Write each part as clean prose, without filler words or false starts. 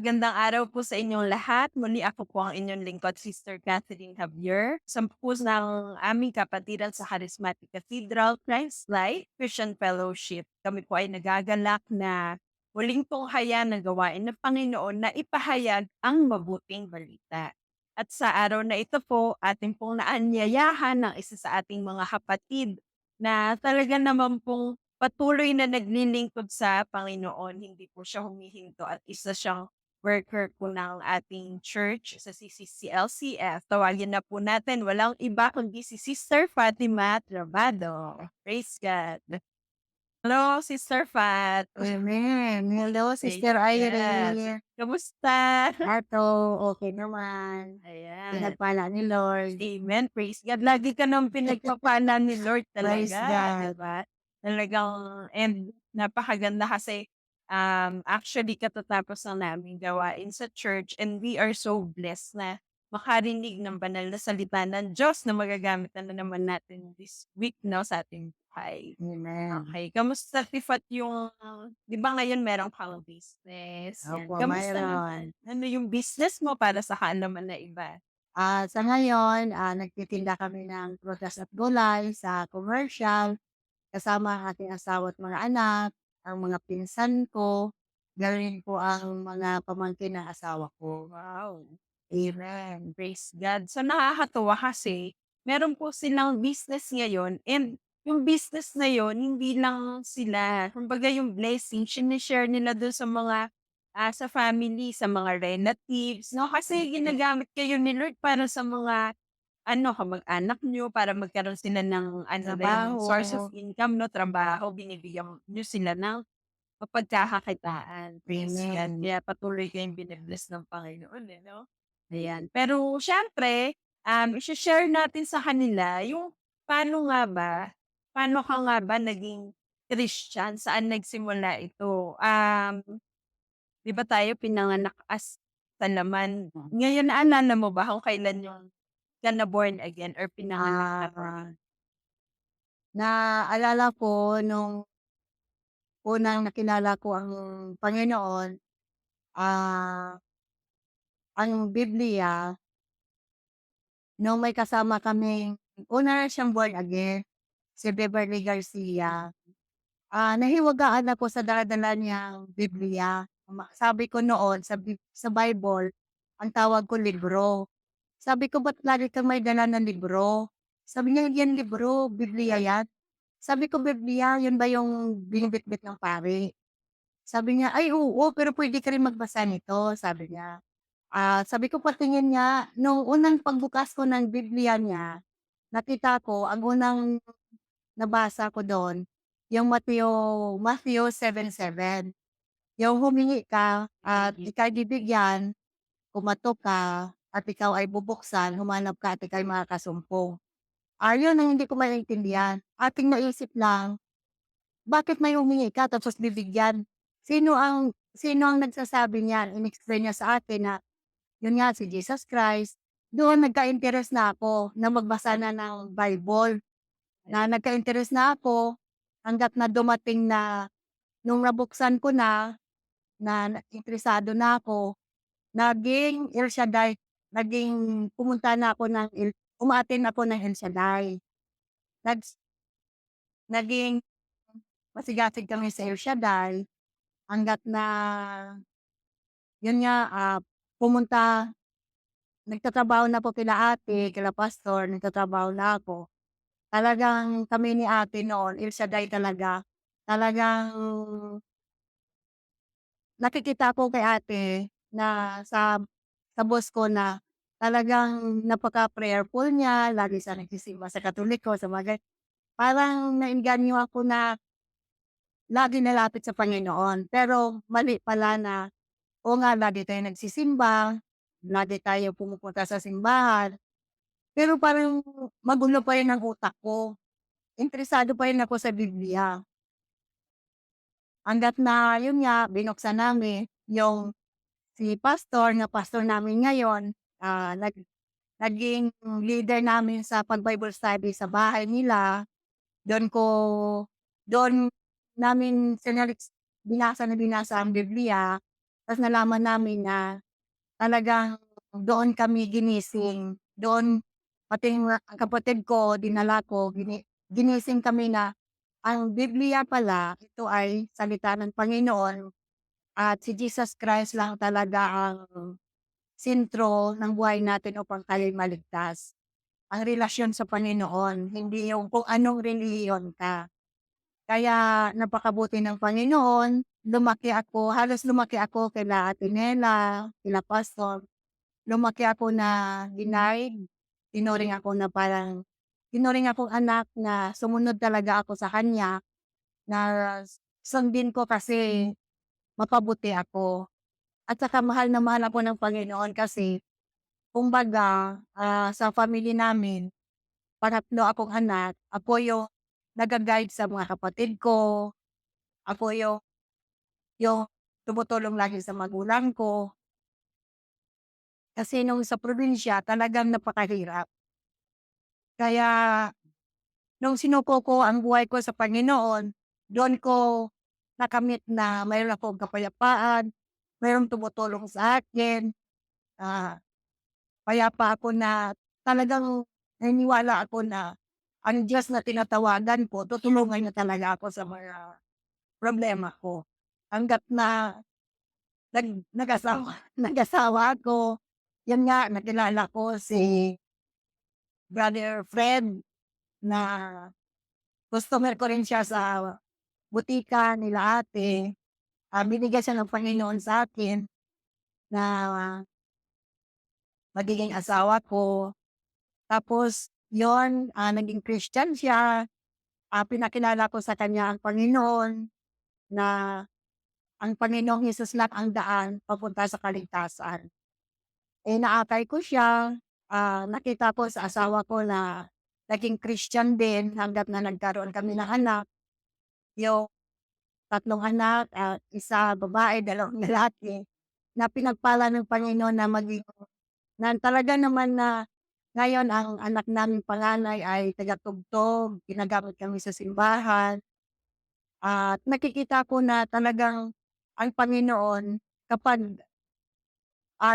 Magandang araw po sa inyong lahat. Muli ako po ang inyong lingkod, Sister Catherine Javier. Sampus ng aming kapatiran sa Charismatic Cathedral Christ Life Christian Fellowship. Kami po ay nagagalak na muling tunghayan ng gawain ng Panginoon na ipahayag ang mabuting balita. At sa araw na ito po, ating pong naanyayahan ng isa sa ating mga kapatid na talaga naman pong patuloy na naglilingkod sa Panginoon. Hindi po siya humihinto at isa siyang worker po ng ating church sa CCCLCF. Tawagin na po natin walang iba kundi si Sister Fatima Trabado. Praise God. Hello, Sister Fat. Amen. Hello, Praise Sister God. Irene. Kamusta? Eto, okay naman. Ayan. Pinagpala ni Lord. Amen. Praise God. Lagi ka nang pinagpapala ni Lord Praise talaga, 'di God. ba? Talagang and napakaganda kasi, actually katatapos lang naming gawain sa church and we are so blessed na makarinig ng banal na salita ng Diyos na magagamit na naman natin this week 'no, sa ating buhay. Amen. Okey, kamusta Tifat yung 'di ba ngayon meron kang business, 'yan. Opo, Kamusta mayroon. naman? Ano yung business mo para sa kaalaman na iba? Sa ngayon, nagtitinda kami ng prutas at gulay sa commercial, kasama ang aking asawa at mga anak, ang mga pinsan ko, gano'n po ang mga pamangkin ng asawa ko. Wow. Amen. Praise God. So nakakatuwa kasi meron po silang business ngayon and yung business na yun hindi lang sila kumbaga yung blessing shine-share nila dun sa mga, sa family, sa mga relatives 'no, kasi ginagamit kayo ni Lord para sa mga ano, kamag-anak niyo para magkaroon sila ng ano rin, source of Trabaho. income 'no, trabaho, binibigyan niyo sila ng mapagkakakitaan. Praise God. Amen. Kaya patuloy kayong bini-bless ng Panginoon, eh, 'no? Ayan. Pero siyempre, ishe-share natin sa kanila yung paano nga ba paano ka nga ba naging Christian, saan nagsimula ito? 'Di ba tayo pinanganak as sa laman. Ngayon naalala mo ba kung kailan yung ka na born again or pinanganak ka Ah, ulit? Naalala ko nung unang nakilala ko ang Panginoon, ah, ang Biblia, nung may kasama kaming una na siyang born again, si Beverly Garcia. Nahiwagaan ako sa dala-dala niyang Biblia. Sabi ko noon sa Bible, ang tawag ko libro. Sabi ko, "Ba't lagi kang may dala na libro?" Sabi niya, "Yan libro, Biblia yan." Sabi ko, "Biblia, yun ba yung binibitbit ng pari?" Sabi niya, "Ay oo, pero puwede ka rin magbasa nito," sabi niya. Sabi ko, "Patingin nga." Nung unang pagbukas ko ng Biblia niya, nakita ko ang unang nabasa ko dun, yung Matthew 7:7. Yung humingi ka at ika'y bibigyan, kumatok ka at ikaw ay bubuksan, humanap ka at ika'y makakasumpong. Yun ang hindi ko maintindihan. Ating naisip lang, bakit may humingi ka tapos bibigyan? Sino ang nagsasabi niyan? In-explain niya sa atin na yun nga si Jesus Christ. Doon nagka-interes na ako na magbasa na ng Bible, na nagka-interes na ako hangga't na dumating na nung nabuksan ko na interesado na ako, naging El Shaddai, pumunta na ako ng umattend ako ng El Shaddai. Nags Naging masigasig kami sa El Shaddai hangga't na yun nga, pumunta nagtatrabaho na po kila ate, kila pastor, nagtatrabaho na ako. Talagang kami ni ate noon, El Shaddai talaga. Talagang nakikita ko kay ate na sa boss ko na talagang napaka-prayerful niya, lagi siya nagsisimba sa Katoliko, sa mga parang naengganyo ako na lagi nalapit sa Panginoon. Pero mali pala na, oo nga lagi tayong nagsisimba, lagi tayo pumupunta sa simbahan, pero parang magulo pa rin ang utak ko. Interesado pa rin ako sa Biblia. Hangga't na yun nga, binuksan namin yung si pastor na pastor namin ngayon, naging leader namin sa pag-Bible study sa bahay nila. Do'n ko do'n namin binasa na binasa ang Biblia. ta's nalaman namin na talagang doon kami ginising. Doon pati ang kapatid ko dinala ko, ginising kami na ang Biblia pala ito ay salita ng Panginoon at si Jesus Christ lang talaga ang sentro ng buhay natin upang tayo'y maligtas. Ang relasyon sa Panginoon, hindi yung kung anong relihiyon ka. Kaya napakabuti ng Panginoon, halos lumaki ako kila Ate Nela, kila Pastor. Lumaki ako na denied, tinuring ako na parang tinuring akong anak na sumunod talaga ako sa kanya, na sundin ko kasi mapabuti ako. At saka mahal na mahal ako ng Panginoon kasi kumbaga, sa family namin, pangatlo akong anak, ako yung naga-guide sa mga kapatid ko, ako yung tumutulong lagi sa magulang ko. Kasi nung sa probinsya talagang napakahirap. Kaya nung sinuko ko ang buhay ko sa Panginoon, do'n ko nakamit na mayroon akong kapayapaan, mayroong tumutulong sa akin, ah, payapa ako na talagang naniniwala ako na ang Diyos na tinatawagan ko tutulungan niya talaga ako sa mga problema ko. Hangga't na nag-asawa nag-asawa ako, 'yun nga nakilala ko si Brother Fred na customer ko rin siya sa butika nila ate, binigyan siya ng Panginoon sa'kin na magiging asawa ko. Tapos yon naging Christian siya, pinakilala ko sa kanya ang Panginoon na ang Panginoong Hesus lang ang daan papunta sa kaligtasan. Eh, naakay ko siya, nakita ko sa asawa ko na naging Christian din hangga't na nagkaroon kami ng anak, yung tatlong anak, isa babae, dalawang lalaki, na pinagpala ng Panginoon na talaga naman na ngayon ang anak naming panganay ay taga-tugtog, ginagamit kami sa simbahan at nakikita ko na talagang ang Panginoon kapag,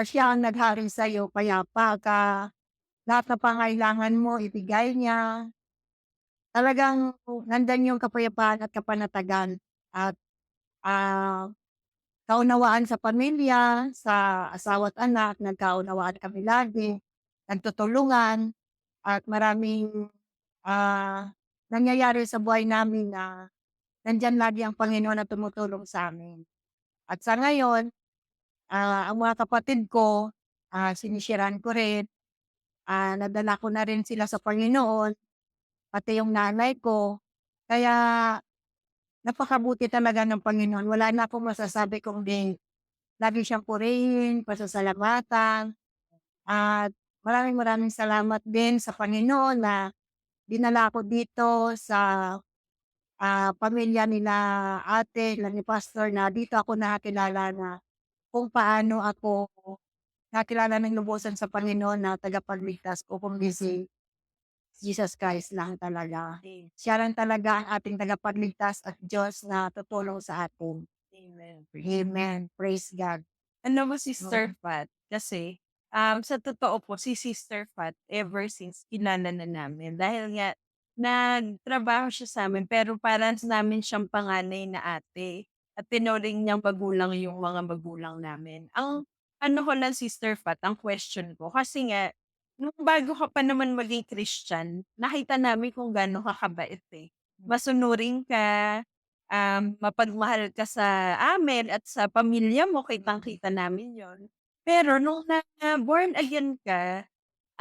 siya ang naghari sa'yo payapa ka, lahat ng pangailangan mo ibigay niya, talagang nandiyan yung kapayapaan at kapanatagan at, ah kaunawaan sa pamilya, sa asawa't anak, nagkaunawaan kami lagi, nagtutulungan at maraming, nangyayari sa buhay namin na nandiyan lagi ang Panginoon na tumutulong sa'min. At sa ngayon, ang mga kapatid ko, sinishare-an ko rin, nadala ko na rin sila sa Panginoon, pati yung nanay ko. Kaya napakabuti talaga ng Panginoon, wala na akong masasabi kundi lagi siyang purihin, pasasalamatan, at maraming maraming salamat din sa Panginoon na dinala ako dito sa, pamilya nila ate, nila ni pastor na dito ako nakakilala na kung paano ako nakilala ng lubusan sa Panginoon na tagapagligtas ko kundi si Jesus Christ lang talaga. Siya lang talaga ang ating tagapagligtas at Diyos na tutulong sa atin. Amen. Amen. Praise God. Alam mo, Sister Fat, kasi, sa totoo po si Sister Fat ever since kilala na namin dahil nga nagtrabaho siya sa'min pero parang namin siyang panganay na ate at tinuring niyang magulang yung mga magulang namin. Ang ano ko lang, Sister Fat, ang question ko kasi nga nung bago ka pa naman maging Christian, nakita namin kung gaano ka kabait, eh. Masunurin ka, mapagmahal ka sa amin at sa pamilya mo, kitang-kita namin yon. Pero nung na-born again ka,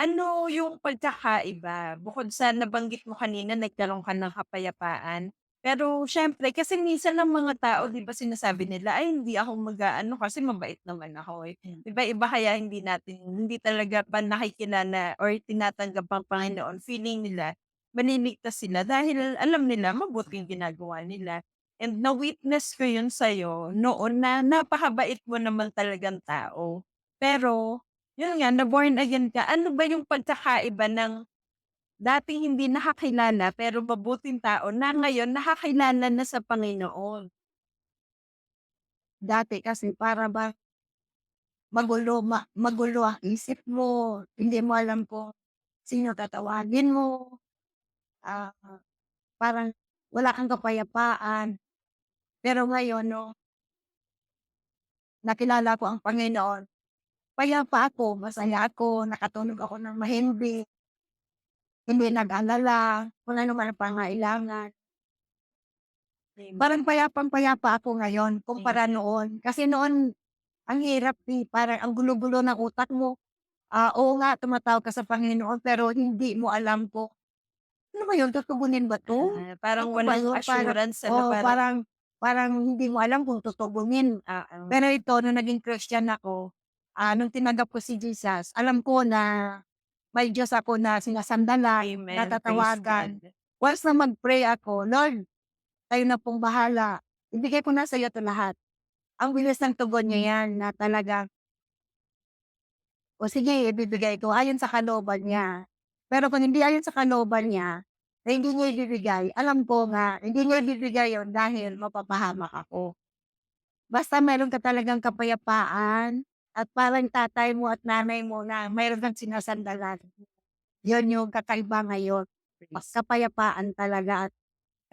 ano yung pagkakaiba? Bukod sa nabanggit mo kanina nagkaroon ka ng kapayapaan, pero siyempre kasi minsan ang mga tao 'di ba sinasabi nila, "Ay hindi ako mag-aano kasi mabait naman ako, eh." 'Di ba iba kaya hindi talaga pa nakikilala or tinatanggap ang Panginoon, feeling nila maliligtas sila dahil alam nila mabuti yung ginagawa nila. And na-witness ko yun sa'yo noon na napakabait mo naman talagang tao. Pero yun nga, na-born again ka, ano ba yung pagkakaiba ng dating hindi nakakilala pero mabuting tao na ngayon nakakilala na sa Panginoon? Dati kasi para bang magulo ang isip mo, hindi mo alam kung sino tatawagin mo, ah, parang wala kang kapayapaan. Pero ngayon 'no, nakilala ko ang Panginoon, payapa ako, masaya ako, nakatulog ako ng mahimbing, hindi nag-alala kung ano man ang pangailangan. Amen. Parang payapang-payapa ako ngayon kumpara noon. Kasi noon ang hirap, parang ang gulo-gulo ng utak mo. Oo nga tumatawag ka sa Panginoon pero hindi mo alam kung, "Ano ba yun, tutugunin ba 'to? Parang Ano ba walang yun?" Parang assurance ano, oo, parang parang parang hindi mo alam kung tutugunin. oo. Pero ito nung naging Christian ako, nung tinanggap ko si Jesus, alam ko na may Diyos ako na sinasandalan, Amen, praise natatawagan. God. Once na mag-pray ako, "Lord, kayo na pong bahala. Ibigay ko na sa iyo 'to lahat." Ang bilis ng tugon niya 'yan na talagang, "O sige, ibibigay ko ayon sa kalooban niya." Pero kung hindi ayon sa kalooban niya, na hindi niya ibibigay, alam ko nga hindi niya ibibigay 'yun dahil mapapahamak ako. Basta meron ka talagang kapayapaan at parang tatay mo at nanay mo na mayroon kang sinasandalan, 'yun yung kakaiba ngayon, Praise kapayapaan talaga at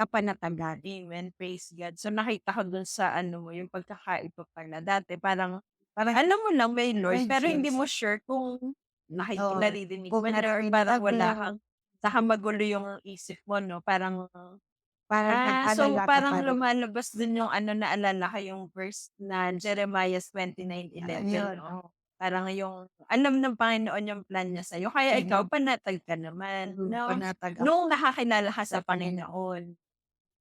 kapanatagan. Amen, praise God. So, nakita ko dun sa ano mo, yung pagkakaiba pala. Dati parang Parang alam mo lang may Lord, may pero hindi Diyos, mo sure kung oo, naririnig kung mo niya or naririnig parang wala mo, kang saka magulo yung isip mo 'no, parang parang so nag-alala ka pa parang rin. lumalabas din yung ano, naalala ko yung verse na Jeremiah 29:11 Ayun, 'no. oo. Parang yung alam ng Panginoon yung plan niya sa'yo kaya ikaw Mm, panatag ka naman 'no, panatag ako nung nakakilala ka sa sa Panginoon. Panginoon.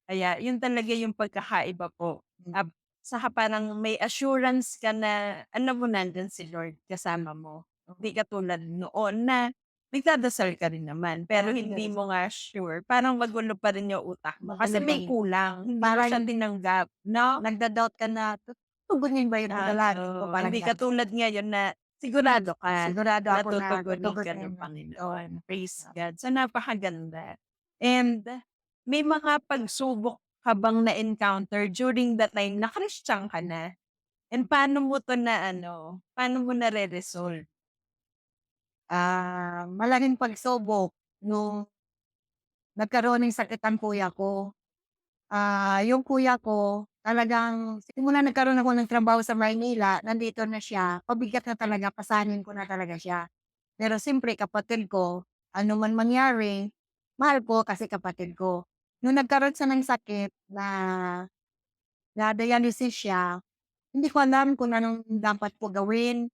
Kaya yun talaga yung pagkakaiba po. Hmm, Saka parang may assurance ka na alam mo nandiyan si Lord kasama mo. Hindi katulad noon na nagdadasal ka rin naman pero hindi yes, mo nga sure, parang magulo pa rin yung utak mo kasi magulo pa may rin. kulang, hindi mo siya Parang tinanggap, 'no? nagda-doubt ka na, tutugunin ba yung panalangin ko, Oo, parang hindi gano'n. katulad ngayon na sigurado ka Sigurado na ako na tutugunin ka tutugunin ng niya. Oo, Panginoon. Praise God. So, napakaganda. And may mga pagsubok ka bang na-encounter during the time na Christian ka na? And paano mo 'to na ano, paano mo nare-resolve? malaking pagsubok nung nagkaroon ng sakit ang kuya ko. Yung kuya ko talagang simula nagkaroon ako ng trabaho sa Maynila, nandito na siya, pabigat na talaga, pasanin ko na talaga siya. Pero siyempre kapatid ko, ano man mangyari, mahal ko kasi kapatid ko. Nung nagkaroon siya ng sakit na na-dialysis siya, hindi ko alam kung anong dapat ko gawin.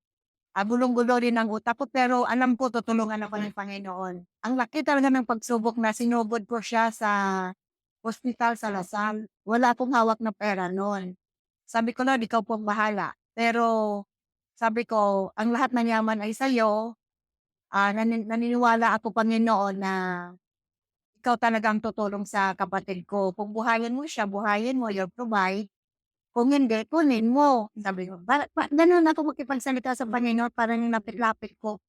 Gulong-gulo rin ang utak ko pero alam ko tutulungan ako ng Panginoon. Ang laki talaga ng pagsubok na sinugod ko siya sa ospital sa Lasal. Wala akong hawak na pera nun. Sabi ko, "Lord, ikaw po ang bahala." Pero sabi ko, "Ang lahat ng yaman ay sa'yo." Naniniwala ako Panginoon na ikaw talaga ang tutulong sa kapatid ko. Kung buhayin mo siya, buhayin mo, you'll provide. Kung hindi, kunin mo. Sabi ko, gano'n ako makipagsalita sa Panginoon, parang lapit-lapit ko.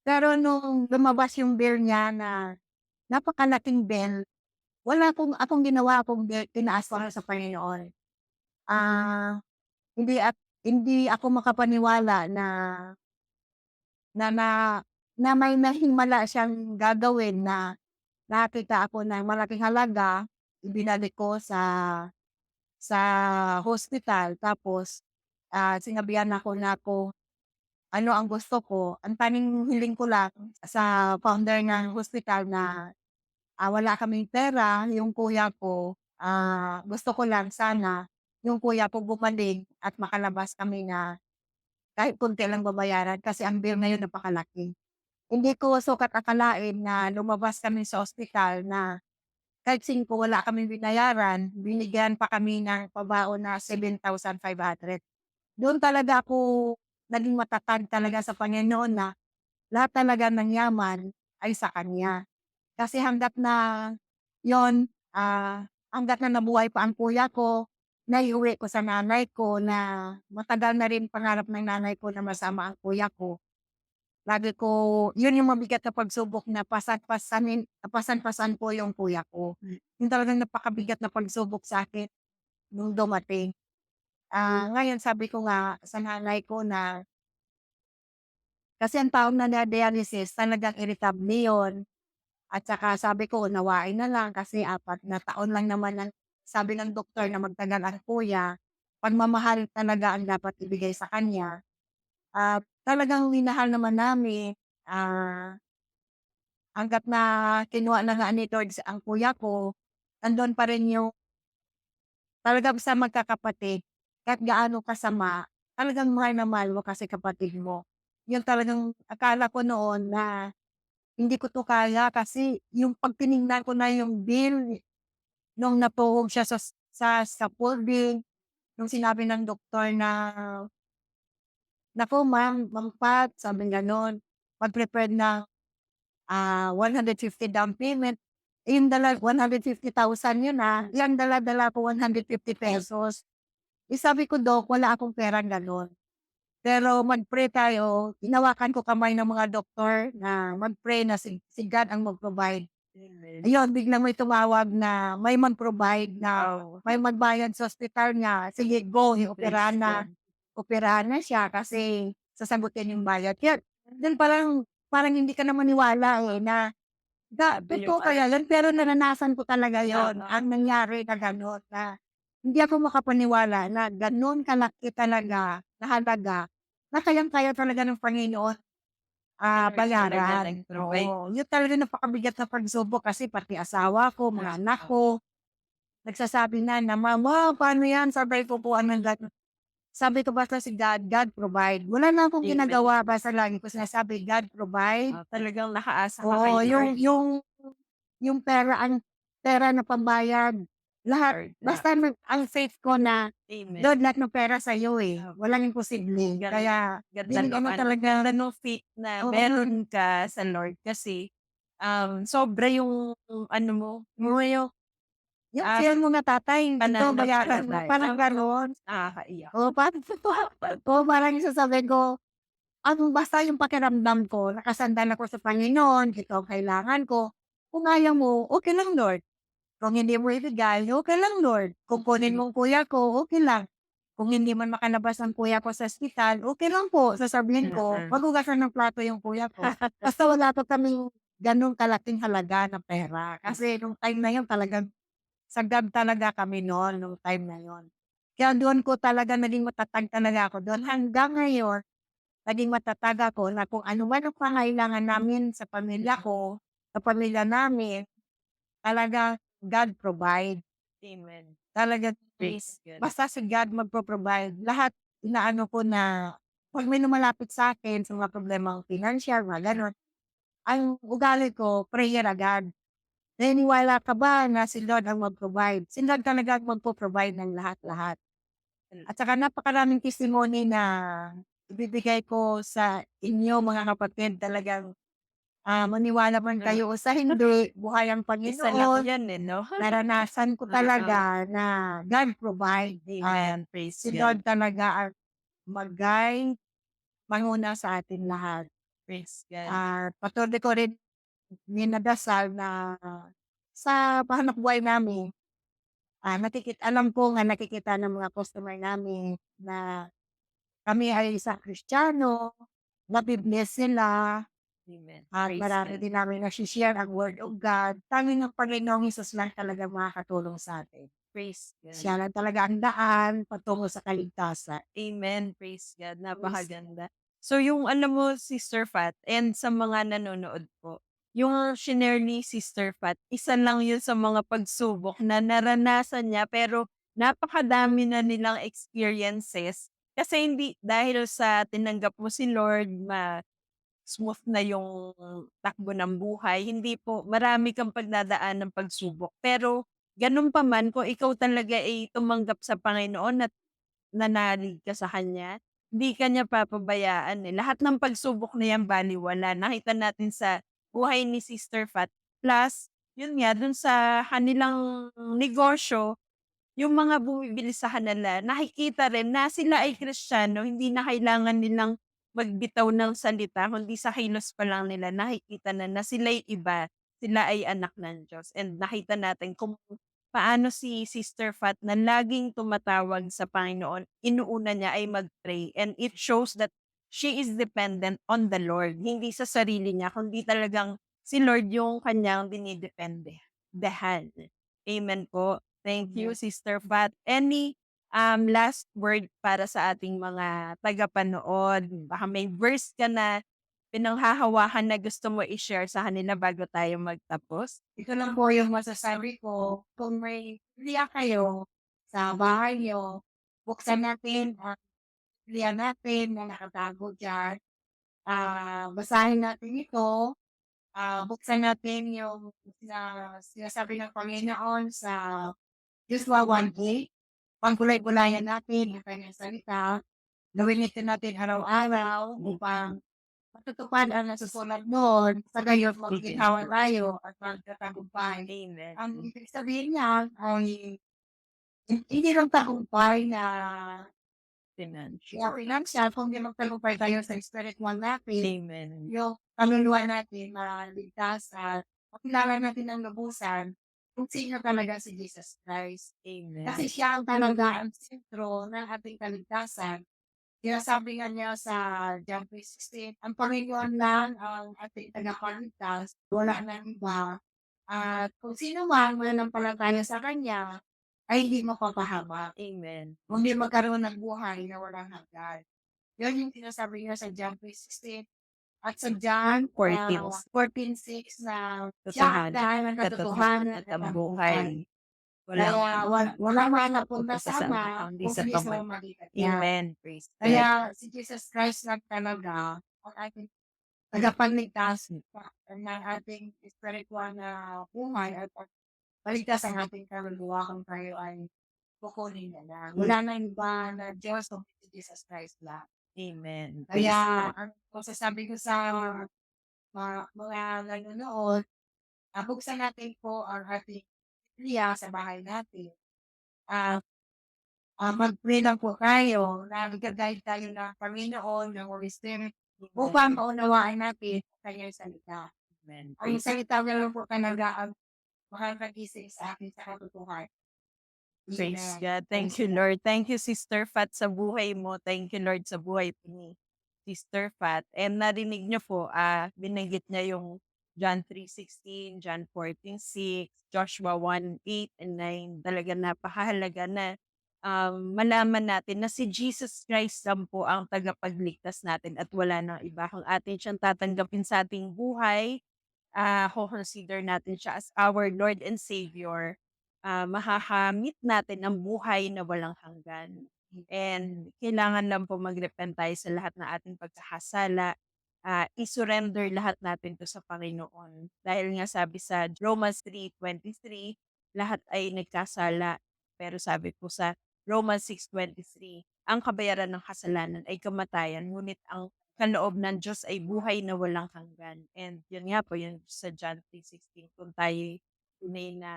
Pero nung lumabas yung bill niya na napakalaking bill, wala akong ginawa kundi tinaas ko lang sa Panginoon. Ah, hindi ako makapaniwala na na na na may nahimala siyang gagawin na nakakita ako ng malaking halaga, ibinalik ko sa hospital tapos, sinabihan ako na kung ano ang gusto ko, ang tanging hiling ko lang sa founder ng hospital na, wala kaming pera, yung kuya ko, gusto ko lang sana yung kuya ko gumaling at makalabas kami na kahit konti lang babayaran kasi ang bill ngayon napakalaki. Hindi ko sukat akalain na lumabas kami sa ospital na kahit 5 wala kaming binayaran, binigyan pa kami ng pabaon na 7,500. Do'n talaga ako naging matatag talaga sa Panginoon na lahat talaga ng yaman ay sa Kanya. Kasi hangga't na nabuhay pa ang kuya ko, naiuwi ko sa nanay ko na matagal na rin pangarap ng nanay ko na masama ang kuya ko. Lagi ko 'yun yung mabigat na pagsubok na pasan-pasan ko yung kuya ko. Yung talagang napakabigat na pagsubok sa'kin nung dumating. Ngayon sabi ko nga sa nanay ko na kasi ang taong nada-dialysis talagang irritable yun at saka sabi ko unawain na lang kasi 4 na taon lang naman ang sabi ng doktor na magtagal ang kuya. Pagmamahal talaga ang dapat ibigay sa kanya at talagang minahal naman namin, hangga't na kinuha na nga ni Lord ang kuya ko, nandun pa rin yung talagang sa magkakapatid kahit gaano kasama, talagang mahal na mahal mo kasi kapatid mo. Yun talagang akala ko noon na hindi ko 'to kaya kasi yung 'pag tiningnan ko na yung bill nung natuhog siya sa pool bill, nung sinabi ng doktor na, "Naku Ma'am Pat," sabing gano'n, "mag-prepare ng 150 down payment." Eh, yung 150,000 yun, yung dala-dala ko ₱150. Eh, sabi ko, "Dok, wala akong perang gano'n, pero mag-pray tayo." Hinawakan ko kamay ng mga doktor na mag-pray na si God ang mag-provide. Amen. Ayun, biglang may tumawag na may mag-provide na Wow, may magbayad sa ospital niya, sige go, praise God. operahan na siya kasi sasagutin yung bayad. Kaya dun parang parang hindi ka na maniwala, na Grabe yung totoo kaya yun, pero naranasan ko talaga yun, oo, ang nangyari na gano'n na hindi ako makapaniwala na gano'n kalaki talaga na halaga na kayang-kaya talaga ng Panginoon, si Lord talaga bayaran. nag-provide. Oo, yun talaga napakabigat na pagsubok kasi pati asawa ko, mga anak Oo, ko, nagsasabi na, "Mama, paano yan?" Sabay ko po ng gano'n. Sabi ko basta si God, God provide. Wala na akong amen. ginagawa basta lagi ko sinasabi, God provide. Talagang nakaasa ka kay Oo, Lord, yung pera na pambayad, lahat Lord na basta ang faith ko na, amen. Lord lahat ng pera sa'yo, Oo, walang imposible. ganda Kaya ganda nung binigyan mo ano, talaga ganda nung faith na oo, meron ka sa Lord kasi, sobra yung ano mo, oo, yung ah, feel mo na tatay ito bayaran mo, pananampalataya. parang gano'n. Nakakaiyak. Oo, parang oo, parang sasabihin ko, basta yung pakiramdam ko nakasandal ako sa Panginoon, ito ang kailangan ko. Kung ayaw mo, okey lang Lord. Kung hindi mo ibigay, okey lang Lord. Kung kunin mo ang kuya ko, okey lang. Kung hindi man makalabas ang kuya ko sa ospital, okey lang po. Sasabihin ko, Mm. maghugasan ng plato yung kuya ko. Basta wala pa kaming gano'ng kalaking halaga na pera. Kasi nung time na yun talagang sagad talaga kami no'n, nung time na yun. Kaya doon ko talaga naging matatag talaga ako do'n. Hanggang ngayon, naging matatag ako na kung ano man ang pangailangan namin sa pamilya ko, sa pamilya namin, talagang God provide. Amen. Talagang Praise God. basta si God magpo-provide. Lahat inaano ko na 'pag may lumalapit sa'kin sa mga problemang pinansiyal, mga gano'n, ang ugali ko prayer agad. Naniniwala ka ba na si Lord ang mag-provide? Si Lord talaga ang magpo-provide ng lahat-lahat. At saka napakaraming testimony na ibibigay ko sa inyo mga kapatid. Talagang, maniwala man Mm. kayo o sa hindi, buhay ang Isa lang Panginoon. yan, eh, 'no? Naranasan ko Oo. talaga na God provide at Amen, praise si God, Lord talaga ang mag-guide, manguna sa atin lahat. praise God. At patuloy ko rin minadasal na sa hanapbuhay namin, alam ko nga nakikita ng mga customer namin na kami ay isang Kristiyano, nabi-bless sila Amen, at praise marami God, din namin nashi-share ang word of God. Tanging ang Panginoong Hesus lang talaga makakatulong sa'tin. praise God. Siya lang talaga ang daan patungo sa kaligtasan. Amen, praise God, Praise napakaganda. So yung alam mo Sister Fat and sa mga nanonood po, yung shinare ni Sister Fat, isa lang yun sa mga pagsubok na naranasan niya pero napakadami na nilang experiences kasi hindi dahil sa tinanggap mo si Lord smooth na yung takbo ng buhay, hindi po. Marami kang pagdadaan ng pagsubok. Pero ganun pa man kung ikaw talaga ay tumanggap sa Panginoon at nanalig ka sa Kanya, hindi ka niya papabayaan, eh. Lahat ng pagsubok na yan balewala. Nakita natin sa buhay ni Sister Fat. Plus, yun nga, dun sa kanilang negosyo, yung mga bumibili sa kanila nakikita rin na sila ay Kristiyano, hindi na kailangan nilang magbitaw ng salita kundi sa kilos pa lang nila nakikita na sila'y iba, sila ay anak ng Diyos and nakita natin kung paano si Sister Fat na laging tumatawag sa Panginoon, inuuna niya ay mag-pray, and it shows that she is dependent on the Lord. Hindi sa sarili niya, kundi talagang si Lord yung kanyang dinidependehan. Amen po. Thank you, Amen. Sister Fat. Any last word para sa ating mga tagapanood? Baka may verse ka na pinanghahawakan na gusto mo i-share sa kanila bago tayo magtapos? Ito lang po yung masasabi ko, kung may Biblia kayo sa bahay niyo, buksan natin ang Biblia natin na nakatago diyan. Basahin natin ito, buksan natin yung sinasabi ng Panginoon sa Joshua 1:8. Pagkulay-kulayan natin ang kanyang salita. Gawin ito natin araw-araw upang matutupad ang nasusulat doon, sa gayon maginhawa tayo at magtatagumpay. Amen. Ang ibig sabihin niyan ay hindi lang tagumpay na financial, kundi magtagumpay tayo sa spiritual natin, Amen. yung kaluluwa natin maligtas at makilala natin ang lubusan kung sino talaga si Jesus Christ. Amen. Kasi siya ang talaga ang sentro ng ating kaligtasan. Sinasabi nga niya sa John 3:16, ang Panginoon lang ang ating tagapagligtas, wala nang iba. At kung sino man mananampalataya sa Kanya, ay hindi mapapahamak, Amen. kundi magkaroon ng buhay na walang hanggan. Yun yung sinasabi niya sa John 3:16 at sa John 14:6 na siya ang Totohanan, daan ng katotohanan at at ang ang buhay. buhay. Walang Kaya walang makapunta pupunta sa sa Ama kundi kung sa hindi sa Panginoon. pamamagitan niya. Amen. Praise God. Kaya si Jesus Christ lang talaga ang ating tagapagligtas ng ating spiritual na buhay at paligtas ang ating kaluluwa kung tayo ay kukunin niya na. Wala na iba na Diyos kundi si Jesus Christ lang. Amen. Praise Kaya God. ang masasabi ko sa mga nanonood, buksan natin po ang ating Biblia sa bahay natin. Ah, Mag-pray lang po tayo na nagga-guide tayo ng Panginoon, ng Holy Spirit, upang maunawaan natin ang kanyang salita. Amen. Ang salita niya lang po talaga ang makakagising sa akin sa katotohanan. Praise Amen. God. Thank you, Lord. Thank you, Sister Fat, sa buhay mo. Thank you, Lord, sa buhay po ni Sister Fat. And narinig niyo po, binanggit niya yung John 3:16, John 14:6, Joshua 1:8 and 9. Talaga napakahalaga na malaman natin na si Jesus Christ lang po ang tagapagligtas natin at wala nang iba. Kung atin siyang tatanggapin sa ating buhay, consider natin siya as our Lord and Savior, mahahamit natin ang buhay na walang hanggan. And kailangan lang po mag-repent tayo sa lahat ng ating pagkakasala, i-surrender lahat natin 'to sa Panginoon. Dahil nga sabi sa Romans 3:23, lahat ay nagkasala. Pero sabi po sa Romans 6:23, ang kabayaran ng kasalanan ay kamatayan, ngunit ang kaloob ng Diyos ay buhay na walang hanggan. And yun nga po, yun sa John 3:16, kung tayo'y tunay na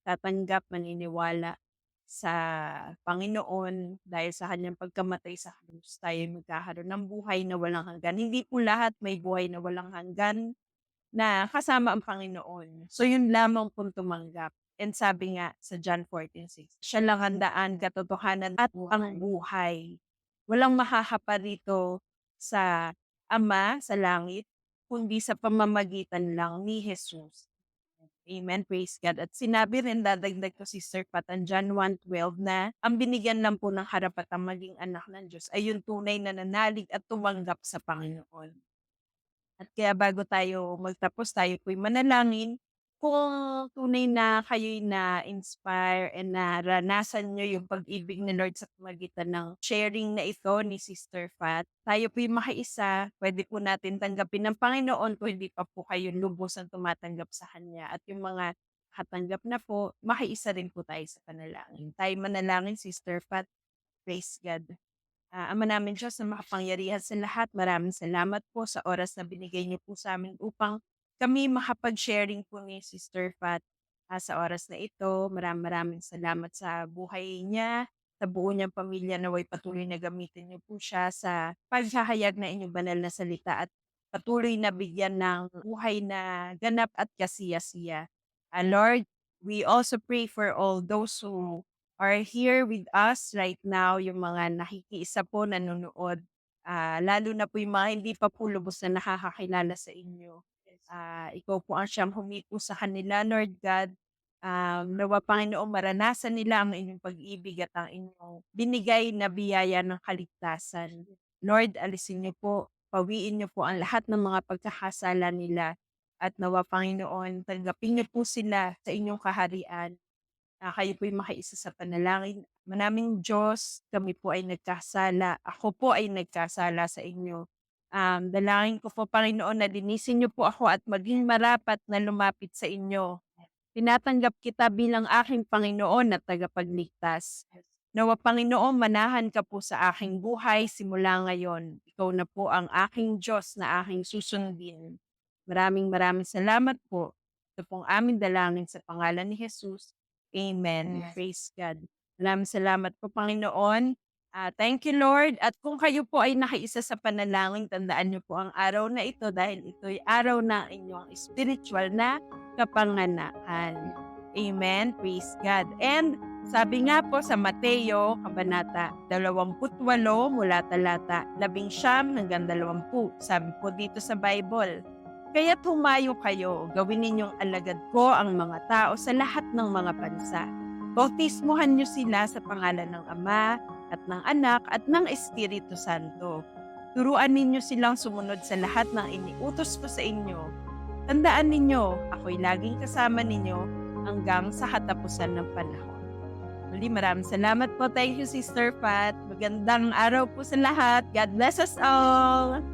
tatanggap, maniniwala sa Panginoon dahil sa kanyang pagkamatay sa krus, tayo'y magkakaroon ng buhay na walang hanggan. Hindi po lahat may buhay na walang hanggan na kasama ang Panginoon. So yun lamang pong tumanggap. And sabi nga sa John 14:6, siya lang ang daan, katotohanan at ang buhay. Walang makakapa rito sa Ama sa langit, kundi sa pamamagitan lang ni Jesus. Amen, praise God. At sinabi rin, dadagdag ko Sister Pat, ang John 1:12 na ang binigyan lang po ng karapatang maging anak ng Diyos ay yung tunay na nanalig at tumanggap sa Panginoon. At kaya bago tayo magtapos, tayo po'y manalangin. Kung tunay na kayo'y na-inspire and naranasan niyo yung pag-ibig ni Lord sa pamagitan ng sharing na ito ni Sister Fat, tayo po'y makiisa, pwede po natin tanggapin ng Panginoon kung hindi pa po kayo lubusang tumatanggap sa Kanya. At yung mga katanggap na po, makiisa rin po tayo sa panalangin. Tayo manalangin, Sister Fat. Praise God. Ama namin Diyos na makapangyarihan sa lahat, maraming salamat po sa oras na binigay niyo po sa amin upang kami makapag-sharing po ni Sister Fat, sa oras na ito. Maraming salamat sa buhay niya, sa buo niyang pamilya, naway patuloy na gamitin niyo po siya sa paghahayag na inyong banal na salita at patuloy na bigyan ng buhay na ganap at kasiyasiya. Lord, We also pray for all those who are here with us right now, yung mga nakikiisa po, nanonood. Lalo na po yung mga hindi pa po lubos na nakakakilala sa inyo. Ikaw po ang siyang humipo sa kanila, Lord God. Nawa Panginoon, maranasan nila ang inyong pag-ibig at ang inyong binigay na biyaya ng kaligtasan. Lord, alisin niyo po, pawiin niyo po ang lahat ng mga pagkakasala nila at nawa Panginoon, tanggapin niyo po sila sa inyong kaharian. Kayo po'y makiisa sa panalangin. Manaming Diyos, kami po ay nagkasala. Ako po ay nagkasala sa inyo. Dalangin ko po, Panginoon, na linisin niyo po ako at maging marapat na lumapit sa inyo. Tinatanggap kita bilang aking Panginoon at tagapagligtas. Nawa Panginoon, manahan ka po sa aking buhay simula ngayon. Ikaw na po ang aking Diyos na aking susundin. Maraming maraming salamat po. Ito pong aming dalangin sa pangalan ni Jesus. Amen. Yes. Praise God. Maraming salamat po, Panginoon. Thank you, Lord. At kung kayo po ay nakiisa sa panalangin, tandaan niyo po ang araw na ito dahil ito'y araw na inyong spiritual na kapanganakan. Amen. Praise God. And sabi nga po sa Mateo, Kabanata 28, mula talata 11 hanggang 20. Sabi po dito sa Bible, "Kaya't humayo kayo, gawin ninyong alagad ko ang mga tao sa lahat ng mga bansa. Bautismuhan niyo sila sa pangalan ng Ama at ng Anak at ng Espiritu Santo. Turuan ninyo silang sumunod sa lahat ng iniutos ko sa inyo. Tandaan ninyo, ako'y laging kasama ninyo hanggang sa katapusan ng panahon." Muli, maraming salamat po. Thank you, Sister Pat. Magandang araw po sa lahat. God bless us all.